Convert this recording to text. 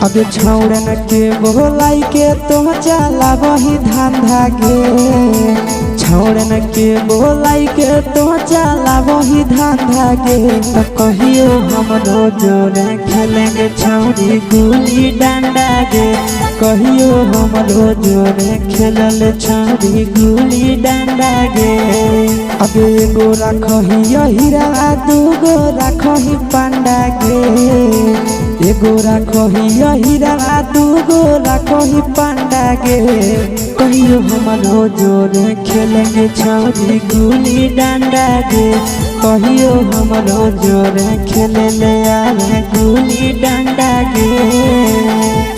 अबे छौड़न के बोलाई के तो चला वही धंधा गे। छौड़न के बोलाई के तो चला वही धंधा गे। तो कहियो हम जोरे खेलेंगे छौड़ी गुली डंडा गे। कहियो हम जोरे खेलल छौड़ी गुली डंडा गे। अबे एगो राखही हीरा दूगो राखही पांडा गे। एगो राखही हीरा दूगो राखही पांडा गे। कहियो हम जोरे खेलेंगे छौड़ी गुली डंडा गे। कहियो हम जोरे खेले ले आवे गुली डंडा गे।